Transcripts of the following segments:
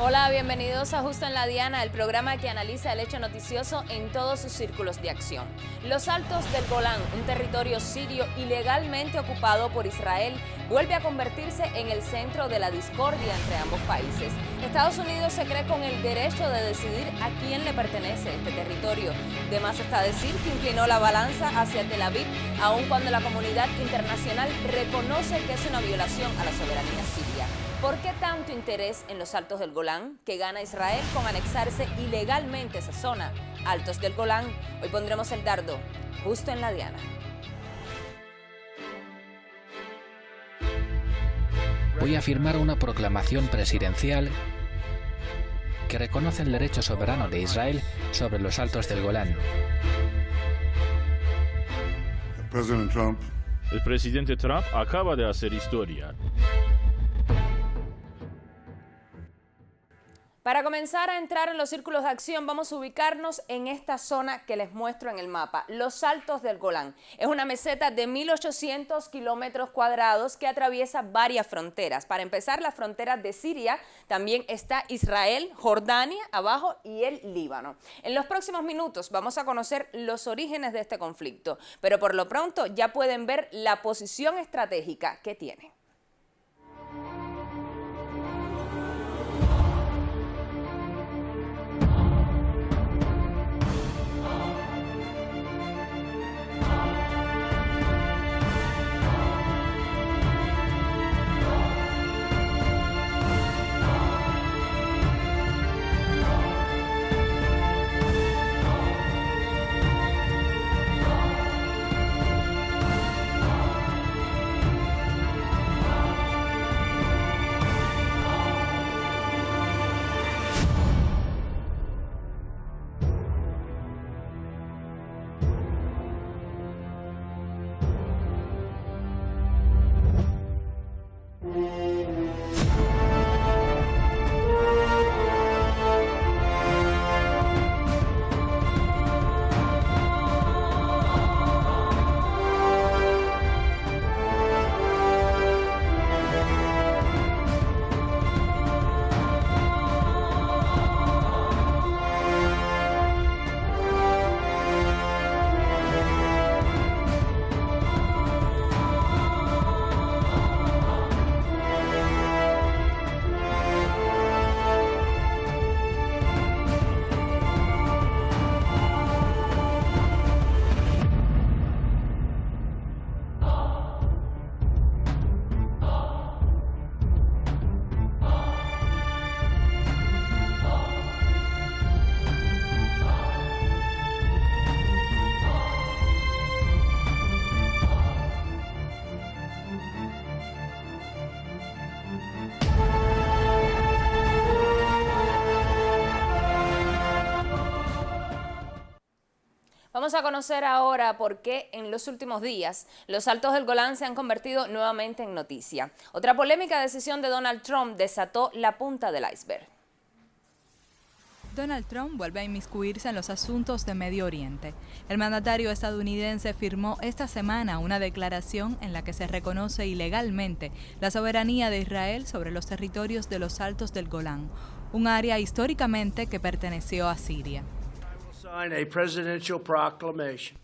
Hola, bienvenidos a Justo en la Diana, el programa que analiza el hecho noticioso en todos sus círculos de acción. Los Altos del Golán, un territorio sirio ilegalmente ocupado por Israel, vuelve a convertirse en el centro de la discordia entre ambos países. Estados Unidos se cree con el derecho de decidir a quién le pertenece este territorio. De más está decir que inclinó la balanza hacia Tel Aviv, aun cuando la comunidad internacional reconoce que es una violación a la soberanía siria. ¿Por qué tanto interés en los Altos del Golán, que gana Israel con anexarse ilegalmente esa zona? Altos del Golán, hoy pondremos el dardo justo en la diana. Voy a firmar una proclamación presidencial que reconoce el derecho soberano de Israel sobre los Altos del Golán. El presidente Trump acaba de hacer historia. Para comenzar a entrar en los círculos de acción, vamos a ubicarnos en esta zona que les muestro en el mapa, los Altos del Golán. Es una meseta de 1.800 kilómetros cuadrados que atraviesa varias fronteras. Para empezar, la frontera de Siria, también está Israel, Jordania, abajo, y el Líbano. En los próximos minutos vamos a conocer los orígenes de este conflicto, pero por lo pronto ya pueden ver la posición estratégica que tiene. Vamos a conocer ahora por qué en los últimos días los Altos del Golán se han convertido nuevamente en noticia. Otra polémica decisión de Donald Trump desató la punta del iceberg. Donald Trump vuelve a inmiscuirse en los asuntos de Medio Oriente. El mandatario estadounidense firmó esta semana una declaración en la que se reconoce ilegalmente la soberanía de Israel sobre los territorios de los Altos del Golán, un área históricamente que perteneció a Siria.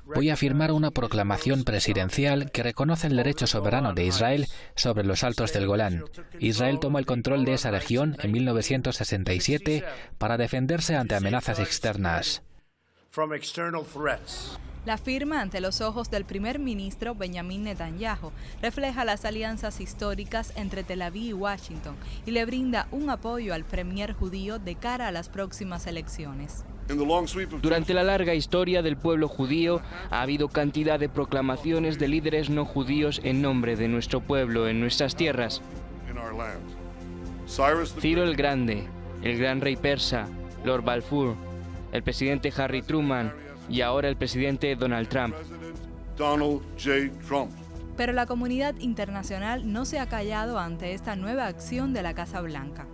Voy a firmar una proclamación presidencial que reconoce el derecho soberano de Israel sobre los Altos del Golán. Israel tomó el control de esa región en 1967 para defenderse ante amenazas externas. La firma ante los ojos del primer ministro Benjamin Netanyahu refleja las alianzas históricas entre Tel Aviv y Washington y le brinda un apoyo al premier judío de cara a las próximas elecciones. Durante la larga historia del pueblo judío ha habido cantidad de proclamaciones de líderes no judíos en nombre de nuestro pueblo en nuestras tierras. Ciro el Grande, el gran rey persa, Lord Balfour, el presidente Harry Truman y ahora el presidente Donald Trump. Pero la comunidad internacional no se ha callado ante esta nueva acción de la Casa Blanca.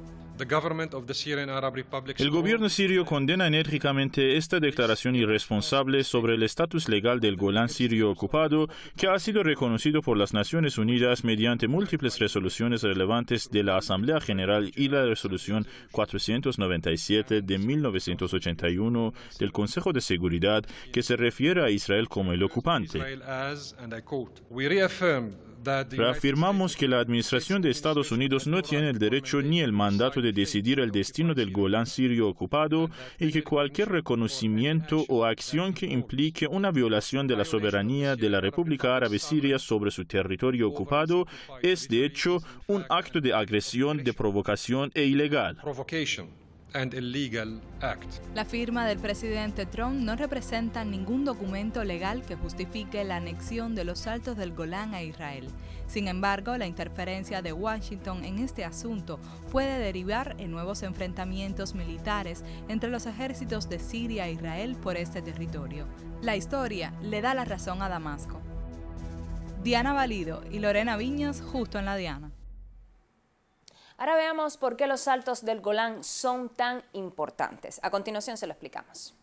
El gobierno sirio condena enérgicamente esta declaración irresponsable sobre el estatus legal del Golán sirio ocupado, que ha sido reconocido por las Naciones Unidas mediante múltiples resoluciones relevantes de la Asamblea General y la resolución 497 de 1981 del Consejo de Seguridad, que se refiere a Israel como el ocupante. Reafirmamos que la administración de Estados Unidos no tiene el derecho ni el mandato de decidir el destino del Golán sirio ocupado y que cualquier reconocimiento o acción que implique una violación de la soberanía de la República Árabe Siria sobre su territorio ocupado es, de hecho, un acto de agresión, de provocación e ilegal. La firma del presidente Trump no representa ningún documento legal que justifique la anexión de los Altos del Golán a Israel. Sin embargo, la interferencia de Washington en este asunto puede derivar en nuevos enfrentamientos militares entre los ejércitos de Siria e Israel por este territorio. La historia le da la razón a Damasco. Diana Valido y Lorena Viñas, justo en la Diana. Ahora veamos por qué los Altos del Golán son tan importantes. A continuación se lo explicamos.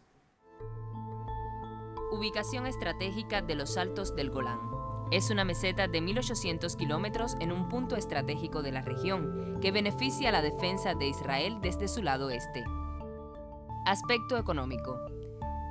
Ubicación estratégica de los Altos del Golán. Es una meseta de 1.800 kilómetros en un punto estratégico de la región que beneficia a la defensa de Israel desde su lado este. Aspecto económico.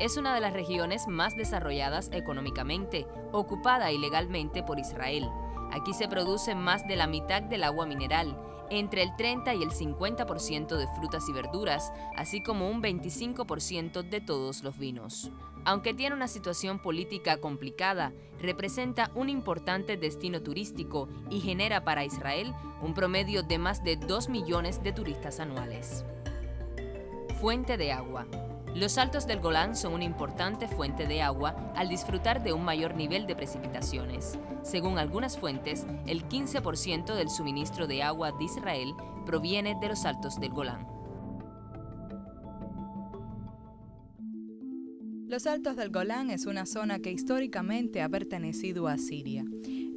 Es una de las regiones más desarrolladas económicamente, ocupada ilegalmente por Israel. Aquí se produce más de la mitad del agua mineral, entre el 30 y el 50% de frutas y verduras, así como un 25% de todos los vinos. Aunque tiene una situación política complicada, representa un importante destino turístico y genera para Israel un promedio de más de 2 millones de turistas anuales. Fuente de agua. Los Altos del Golán son una importante fuente de agua al disfrutar de un mayor nivel de precipitaciones. Según algunas fuentes, el 15% del suministro de agua de Israel proviene de los Altos del Golán. Los Altos del Golán es una zona que históricamente ha pertenecido a Siria.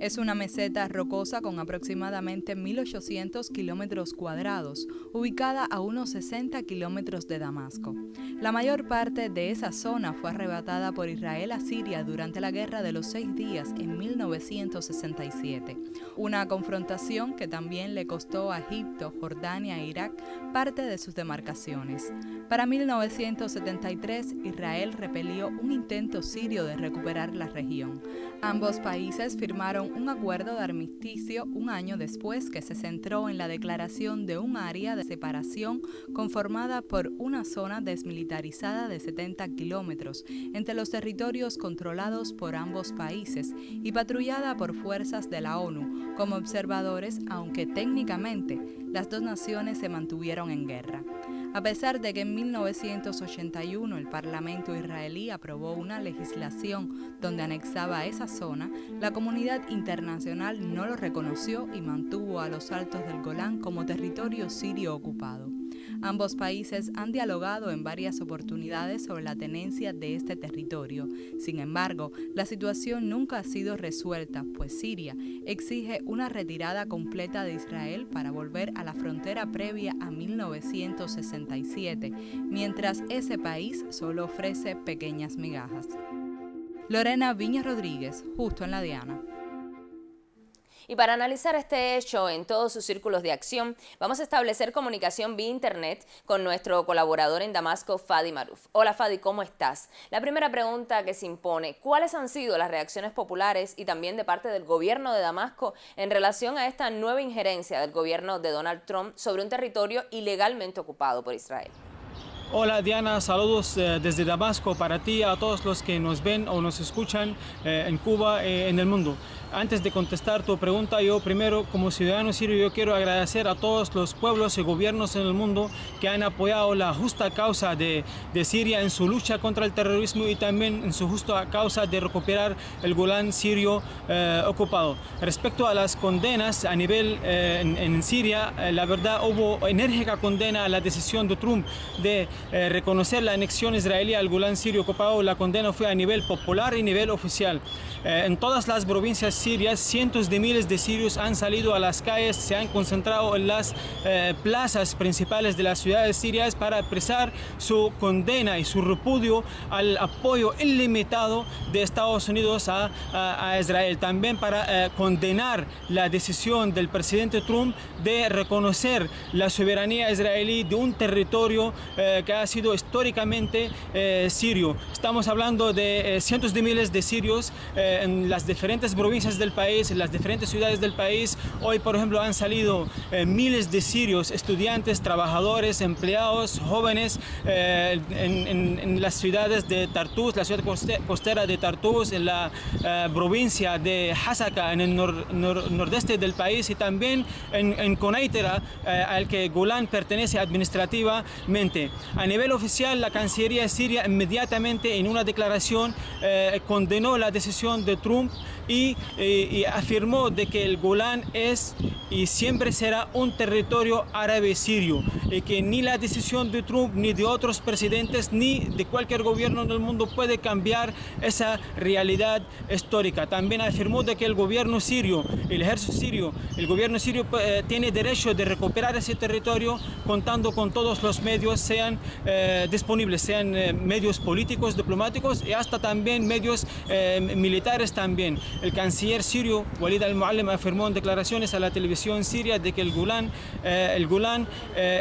Es una meseta rocosa con aproximadamente 1.800 kilómetros cuadrados, ubicada a unos 60 kilómetros de Damasco. La mayor parte de esa zona fue arrebatada por Israel a Siria durante la Guerra de los 6 Días en 1967, una confrontación que también le costó a Egipto, Jordania e Irak parte de sus demarcaciones. Para 1973, Israel repelió un intento sirio de recuperar la región. Ambos países firmaron un acuerdo de armisticio un año después que se centró en la declaración de un área de separación conformada por una zona desmilitarizada de 70 kilómetros entre los territorios controlados por ambos países y patrullada por fuerzas de la ONU como observadores, aunque técnicamente las dos naciones se mantuvieron en guerra. A pesar de que en 1981 el Parlamento israelí aprobó una legislación donde anexaba esa zona, la comunidad internacional no lo reconoció y mantuvo a los Altos del Golán como territorio sirio ocupado. Ambos países han dialogado en varias oportunidades sobre la tenencia de este territorio. Sin embargo, la situación nunca ha sido resuelta, pues Siria exige una retirada completa de Israel para volver a la frontera previa a 1967, mientras ese país solo ofrece pequeñas migajas. Lorena Viñas Rodríguez, justo en la Diana. Y para analizar este hecho en todos sus círculos de acción, vamos a establecer comunicación vía internet con nuestro colaborador en Damasco, Fadi Maruf. Hola Fadi, ¿cómo estás? La primera pregunta que se impone, ¿cuáles han sido las reacciones populares y también de parte del gobierno de Damasco en relación a esta nueva injerencia del gobierno de Donald Trump sobre un territorio ilegalmente ocupado por Israel? Hola Diana, saludos desde Damasco para ti, a todos los que nos ven o nos escuchan en Cuba, en el mundo. Antes de contestar tu pregunta, yo primero como ciudadano sirio yo quiero agradecer a todos los pueblos y gobiernos en el mundo que han apoyado la justa causa de Siria en su lucha contra el terrorismo y también en su justa causa de recuperar el Golán sirio ocupado. Respecto a las condenas a nivel en Siria, la verdad hubo enérgica condena a la decisión de Trump de reconocer la anexión israelí al Golán sirio ocupado. La condena fue a nivel popular y nivel oficial. En todas las provincias Siria, cientos de miles de sirios han salido a las calles, se han concentrado en las plazas principales de las ciudades sirias para expresar su condena y su repudio al apoyo ilimitado de Estados Unidos a Israel. También para condenar la decisión del presidente Trump de reconocer la soberanía israelí de un territorio que ha sido históricamente sirio. Estamos hablando de cientos de miles de sirios en las diferentes provincias del país, en las diferentes ciudades del país. Hoy, por ejemplo, han salido miles de sirios, estudiantes, trabajadores, empleados, jóvenes en las ciudades de Tartus, la ciudad costera de Tartus, en la provincia de Hasaka, en el nordeste del país, y también en Konaitara, al que Golán pertenece administrativamente. A nivel oficial, la Cancillería siria inmediatamente en una declaración condenó la decisión de Trump y afirmó de que el Golán es y siempre será un territorio árabe sirio, y que ni la decisión de Trump ni de otros presidentes ni de cualquier gobierno del mundo puede cambiar esa realidad histórica. También afirmó de que el gobierno sirio, el ejército sirio, el gobierno sirio tiene derecho de recuperar ese territorio contando con todos los medios sean disponibles, sean medios políticos, diplomáticos y hasta también medios militares también. El canciller sirio Walid al-Muallim afirmó en declaraciones a la televisión siria de que el Golán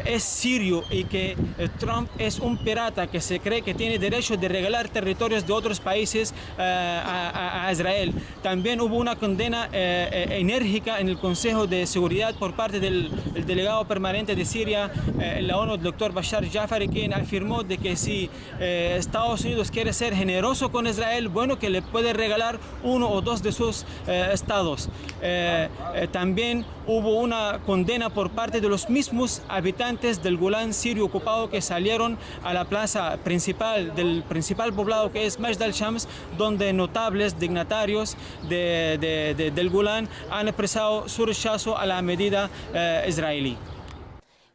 es sirio y que Trump es un pirata que se cree que tiene derecho de regalar territorios de otros países a Israel. También hubo una condena enérgica en el Consejo de Seguridad por parte del delegado permanente de Siria en la ONU, el doctor Bashar Jafari, quien afirmó de que si Estados Unidos quiere ser generoso con Israel, bueno, que le puede regalar uno o dos de sus estados. También hubo una condena por parte de los mismos habitantes del Golán sirio ocupado que salieron a la plaza principal del principal poblado, que es Majd al-Shams, donde notables dignatarios del Golán han expresado su rechazo a la medida israelí.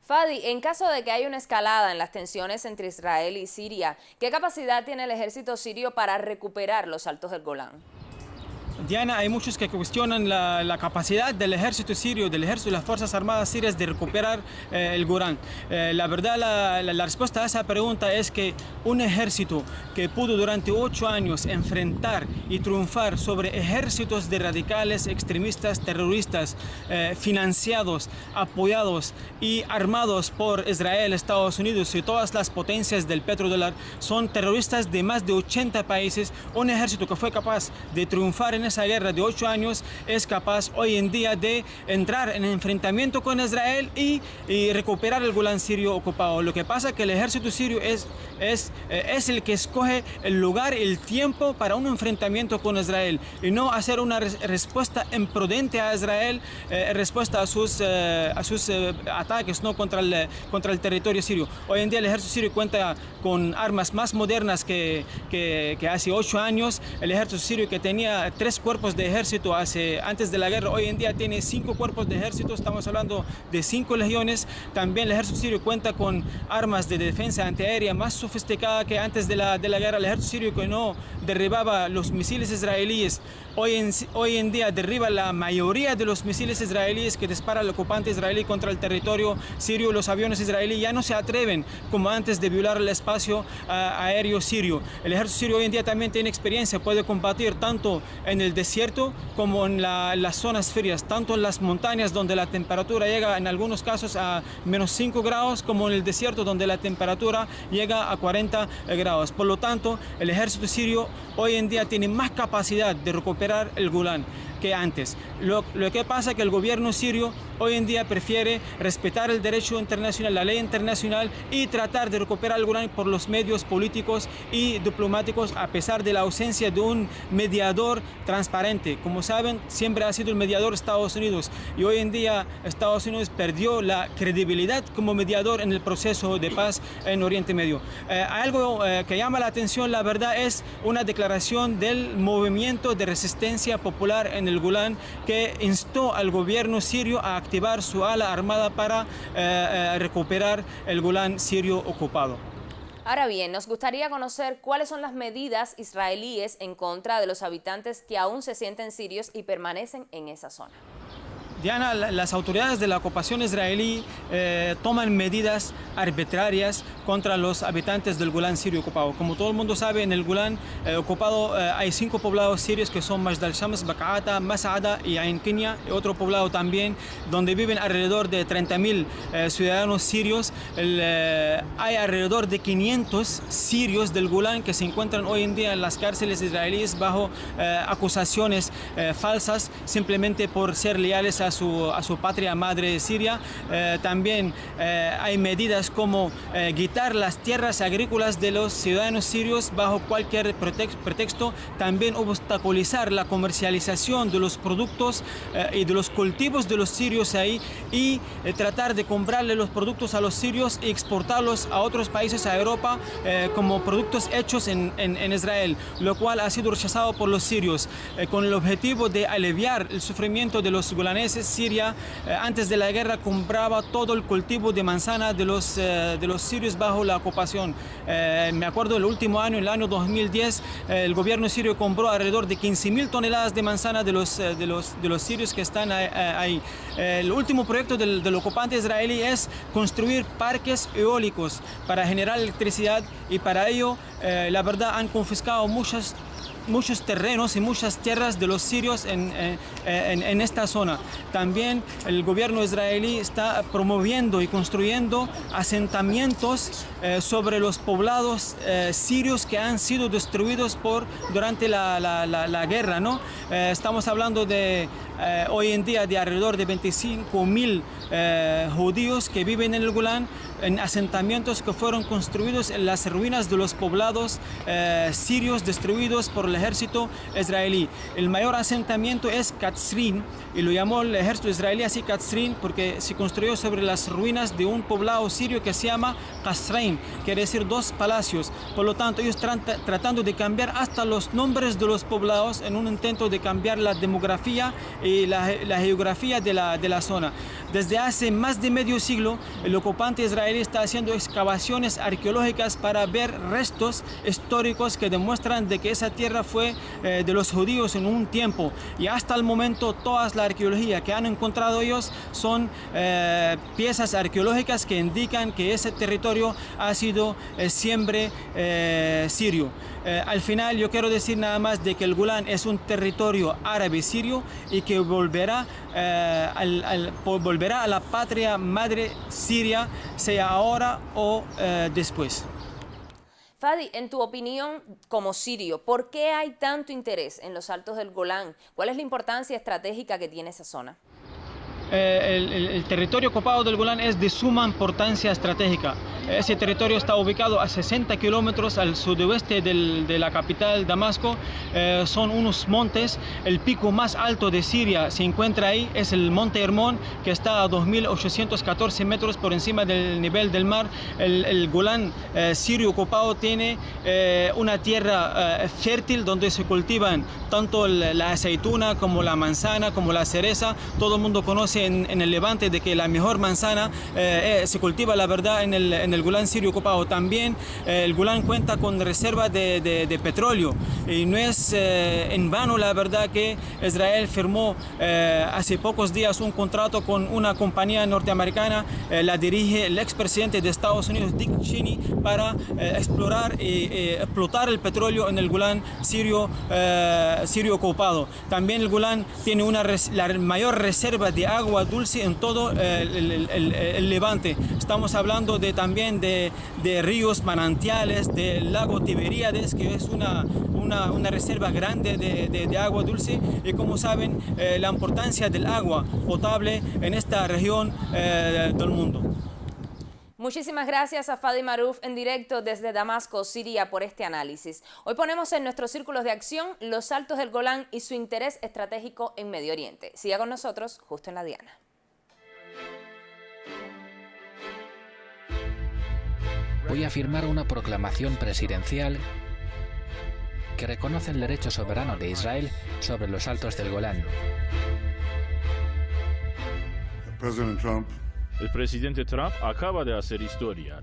Fadi, en caso de que haya una escalada en las tensiones entre Israel y Siria, ¿qué capacidad tiene el ejército sirio para recuperar los altos del Golán? Diana, hay muchos que cuestionan la capacidad del ejército sirio, del ejército y las Fuerzas Armadas sirias de recuperar el Golán. La verdad, la respuesta a esa pregunta es que un ejército que pudo durante 8 años enfrentar y triunfar sobre ejércitos de radicales, extremistas, terroristas, financiados, apoyados y armados por Israel, Estados Unidos y todas las potencias del petrodólar, son terroristas de más de 80 países. Un ejército que fue capaz de triunfar en esa guerra de 8 años es capaz hoy en día de entrar en enfrentamiento con Israel y recuperar el Golán sirio ocupado. Lo que pasa es que el ejército sirio es el que escoge el lugar y el tiempo para un enfrentamiento con Israel y no hacer una respuesta imprudente a Israel, respuesta a sus ataques, ¿no? contra el territorio sirio. Hoy en día el ejército sirio cuenta con armas más modernas que hace 8 años. El ejército sirio, que tenía 3 cuerpos de ejército antes de la guerra, hoy en día tiene 5 cuerpos de ejército. Estamos hablando de 5 legiones. También el ejército sirio cuenta con armas de defensa antiaérea más sofisticada que antes de la guerra. El ejército sirio, que no derribaba los misiles israelíes, hoy en día derriba la mayoría de los misiles israelíes que dispara el ocupante israelí contra el territorio sirio. Los aviones israelíes ya no se atreven como antes de violar el espacio aéreo sirio. El ejército sirio hoy en día también tiene experiencia, puede combatir tanto en el desierto como en las zonas frías, tanto en las montañas donde la temperatura llega en algunos casos a -5 grados, como en el desierto donde la temperatura llega a 40 grados. Por lo tanto, el ejército sirio hoy en día tiene más capacidad de recuperar el Golán que antes. Lo que pasa es que el gobierno sirio hoy en día prefiere respetar el derecho internacional, la ley internacional, y tratar de recuperar el Golán por los medios políticos y diplomáticos, a pesar de la ausencia de un mediador transparente. Como saben, siempre ha sido el mediador Estados Unidos, y hoy en día Estados Unidos perdió la credibilidad como mediador en el proceso de paz en Oriente Medio. Algo que llama la atención, la verdad, es una declaración del movimiento de resistencia popular en el Golán, que instó al gobierno sirio a activar su ala armada para recuperar el Golán sirio ocupado. Ahora bien, nos gustaría conocer cuáles son las medidas israelíes en contra de los habitantes que aún se sienten sirios y permanecen en esa zona. Diana, las autoridades de la ocupación israelí toman medidas arbitrarias contra los habitantes del Golán sirio ocupado. Como todo el mundo sabe, en el Golán ocupado hay 5 poblados sirios que son Majd al-Shams, Baq'ata, Mas'ada y Ain Qinia, y otro poblado también donde viven alrededor de 30.000 ciudadanos sirios. Hay alrededor de 500 sirios del Golán que se encuentran hoy en día en las cárceles israelíes bajo acusaciones falsas simplemente por ser leales a su patria madre Siria. También hay medidas como quitar las tierras agrícolas de los ciudadanos sirios bajo cualquier pretexto. También obstaculizar la comercialización de los productos y de los cultivos de los sirios ahí y tratar de comprarle los productos a los sirios y exportarlos a otros países, a Europa, como productos hechos en Israel, lo cual ha sido rechazado por los sirios con el objetivo de aliviar el sufrimiento de los golaneses. Siria antes de la guerra compraba todo el cultivo de manzana de los sirios bajo la ocupación. Me acuerdo el último año, el año 2010, el gobierno sirio compró alrededor de 15.000 toneladas de manzana de los sirios que están ahí. El último proyecto del ocupante israelí es construir parques eólicos para generar electricidad y para ello, la verdad, han confiscado muchos terrenos y muchas tierras de los sirios en esta zona. También el gobierno israelí está promoviendo y construyendo asentamientos sobre los poblados sirios que han sido destruidos durante la guerra, ¿no? Estamos hablando de hoy en día de alrededor de 25.000 judíos que viven en el Golán, en asentamientos que fueron construidos en las ruinas de los poblados sirios destruidos por el ejército israelí. El mayor asentamiento es Katzrin, y lo llamó el ejército israelí así Katzrin porque se construyó sobre las ruinas de un poblado sirio que se llama Kasrein, quiere decir 2 palacios. Por lo tanto, ellos están tratando de cambiar hasta los nombres de los poblados en un intento de cambiar la demografía y la geografía de la zona. Desde hace más de medio siglo, el ocupante israelí está haciendo excavaciones arqueológicas para ver restos históricos que demuestran de que esa tierra fue de los judíos en un tiempo. Y hasta el momento, toda la arqueología que han encontrado ellos son piezas arqueológicas que indican que ese territorio ha sido siempre sirio. Al final, yo quiero decir nada más de que el Golán es un territorio árabe sirio y que volverá a la patria madre siria, sea ahora o después. Fadi, en tu opinión como sirio, ¿por qué hay tanto interés en los Altos del Golán? ¿Cuál es la importancia estratégica que tiene esa zona? El territorio ocupado del Golán es de suma importancia estratégica. Ese territorio está ubicado a 60 kilómetros al sudoeste de la capital, Damasco. Son unos montes. El pico más alto de Siria se encuentra ahí, es el Monte Hermón, que está a 2.814 metros por encima del nivel del mar. El Golán sirio ocupado tiene una tierra fértil donde se cultivan tanto la aceituna como la manzana, como la cereza. Todo el mundo conoce en el Levante de que la mejor manzana se cultiva, la verdad, en el Golán sirio ocupado. También el Golán cuenta con reserva de petróleo y no es en vano, la verdad, que Israel firmó hace pocos días un contrato con una compañía norteamericana, la dirige el expresidente de Estados Unidos, Dick Cheney, para explorar y explotar el petróleo en el Golán sirio ocupado. También el Golán tiene la mayor reserva de agua dulce en todo el Levante. Estamos hablando también de ríos, manantiales, del lago Tiberíades, que es una reserva grande de agua dulce, y como saben, la importancia del agua potable en esta región del mundo. Muchísimas gracias a Fadi Maruf en directo desde Damasco, Siria, por este análisis. Hoy ponemos en nuestros círculos de acción los Altos del Golán y su interés estratégico en Medio Oriente. Siga con nosotros, justo en la Diana. Voy a firmar una proclamación presidencial que reconoce el derecho soberano de Israel sobre los Altos del Golán. El presidente Trump acaba de hacer historia.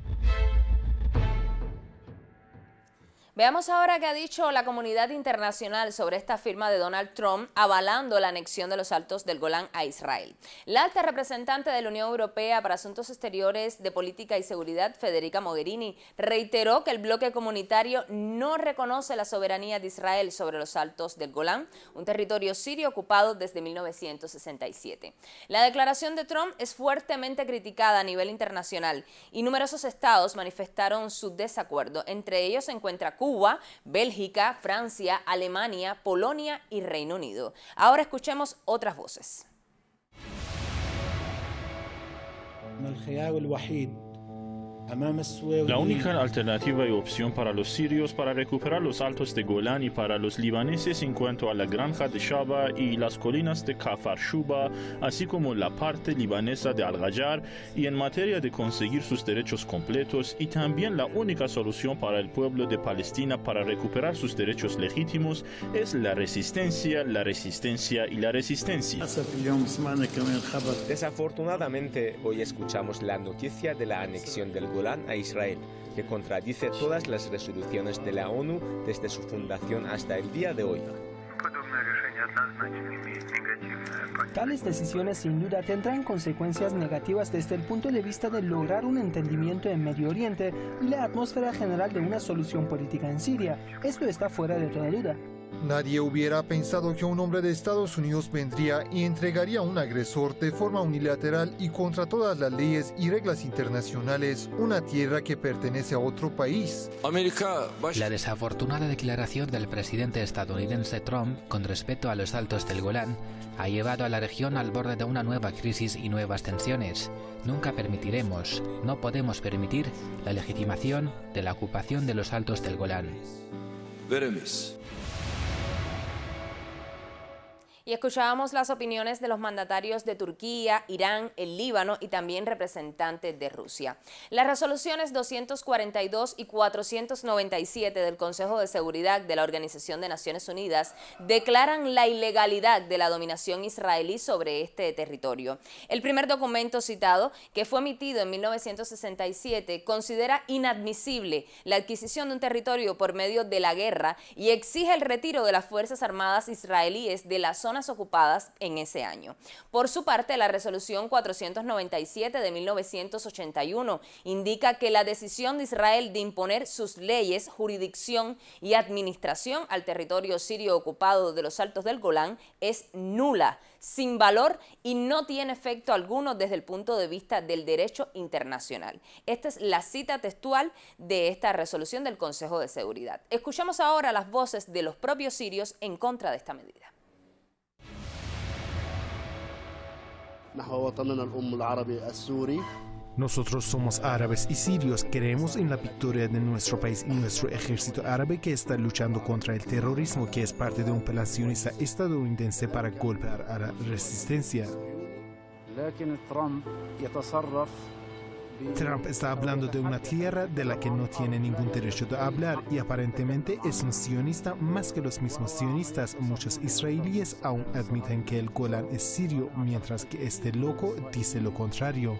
Veamos ahora qué ha dicho la comunidad internacional sobre esta firma de Donald Trump avalando la anexión de los Altos del Golán a Israel. La alta representante de la Unión Europea para Asuntos Exteriores de Política y Seguridad, Federica Mogherini, reiteró que el bloque comunitario no reconoce la soberanía de Israel sobre los Altos del Golán, un territorio sirio ocupado desde 1967. La declaración de Trump es fuertemente criticada a nivel internacional y numerosos estados manifestaron su desacuerdo. Entre ellos se encuentra Cuba, Bélgica, Francia, Alemania, Polonia y Reino Unido. Ahora escuchemos otras voces. La única alternativa y opción para los sirios para recuperar los Altos de Golán y para los libaneses en cuanto a la granja de Shaba y las colinas de Kafar Shuba, así como la parte libanesa de Al-Ghayar, y en materia de conseguir sus derechos completos, y también la única solución para el pueblo de Palestina para recuperar sus derechos legítimos es la resistencia, la resistencia y la resistencia. Desafortunadamente, hoy escuchamos la noticia de la anexión del Golán a Israel, que contradice todas las resoluciones de la ONU desde su fundación hasta el día de hoy. Tales decisiones sin duda tendrán consecuencias negativas desde el punto de vista de lograr un entendimiento en Medio Oriente y la atmósfera general de una solución política en Siria. Esto está fuera de toda duda. Nadie hubiera pensado que un hombre de Estados Unidos vendría y entregaría a un agresor de forma unilateral y contra todas las leyes y reglas internacionales una tierra que pertenece a otro país. La desafortunada declaración del presidente estadounidense Trump con respecto a los Altos del Golán ha llevado a la región al borde de una nueva crisis y nuevas tensiones. Nunca permitiremos, no podemos permitir la legitimación de la ocupación de los Altos del Golán. Y escuchábamos las opiniones de los mandatarios de Turquía, Irán, el Líbano y también representantes de Rusia. Las resoluciones 242 y 497 del Consejo de Seguridad de la Organización de Naciones Unidas declaran la ilegalidad de la dominación israelí sobre este territorio. El primer documento citado, que fue emitido en 1967, considera inadmisible la adquisición de un territorio por medio de la guerra y exige el retiro de las Fuerzas Armadas israelíes de la zona ocupadas en ese año. Por su parte, la resolución 497 de 1981 indica que la decisión de Israel de imponer sus leyes, jurisdicción y administración al territorio sirio ocupado de los Altos del Golán es nula, sin valor y no tiene efecto alguno desde el punto de vista del derecho internacional. Esta es la cita textual de esta resolución del Consejo de Seguridad. Escuchamos ahora las voces de los propios sirios en contra de esta medida. Nosotros somos árabes y sirios, creemos en la victoria de nuestro país y nuestro ejército árabe que está luchando contra el terrorismo, que es parte de un plan sionista estadounidense para golpear a la resistencia. Trump está hablando de una tierra de la que no tiene ningún derecho de hablar y aparentemente es un sionista más que los mismos sionistas. Muchos israelíes aún admiten que el Golán es sirio, mientras que este loco dice lo contrario.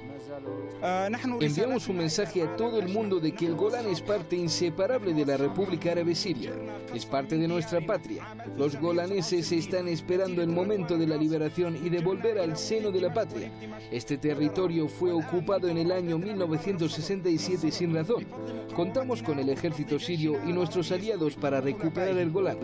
Enviamos un mensaje a todo el mundo de que el Golán es parte inseparable de la República Árabe Siria. Es parte de nuestra patria. Los golaneses están esperando el momento de la liberación y de volver al seno de la patria. Este territorio fue ocupado en el año 1967 sin razón. Contamos con el ejército sirio y nuestros aliados para recuperar el Golán.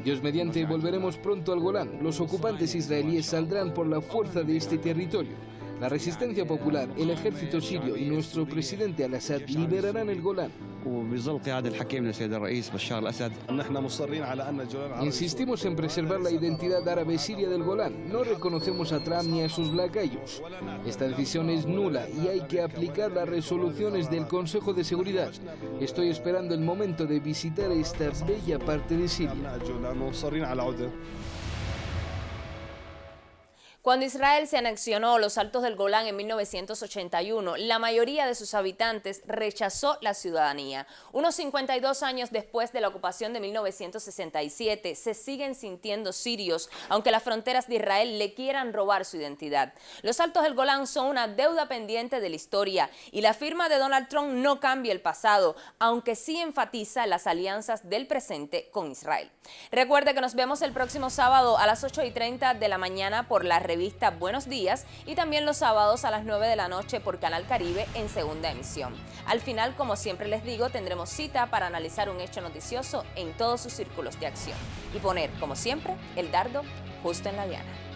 Dios mediante, volveremos pronto al Golán. Los ocupantes israelíes saldrán por la fuerza de este territorio. La resistencia popular, el ejército sirio y nuestro presidente Al-Assad liberarán el Golán. Insistimos en preservar la identidad árabe siria del Golán. No reconocemos a Trump ni a sus lacayos. Esta decisión es nula y hay que aplicar las resoluciones del Consejo de Seguridad. Estoy esperando el momento de visitar esta bella parte de Siria. Cuando Israel se anexionó los Altos del Golán en 1981, la mayoría de sus habitantes rechazó la ciudadanía. Unos 52 años después de la ocupación de 1967, se siguen sintiendo sirios, aunque las fronteras de Israel le quieran robar su identidad. Los Altos del Golán son una deuda pendiente de la historia y la firma de Donald Trump no cambia el pasado, aunque sí enfatiza las alianzas del presente con Israel. Recuerde que nos vemos el próximo sábado a las 8:30 de la mañana por la revista Buenos Días y también los sábados a las 9 de la noche por Canal Caribe en segunda emisión. Al final, como siempre les digo, tendremos cita para analizar un hecho noticioso en todos sus círculos de acción y poner, como siempre, el dardo justo en la diana.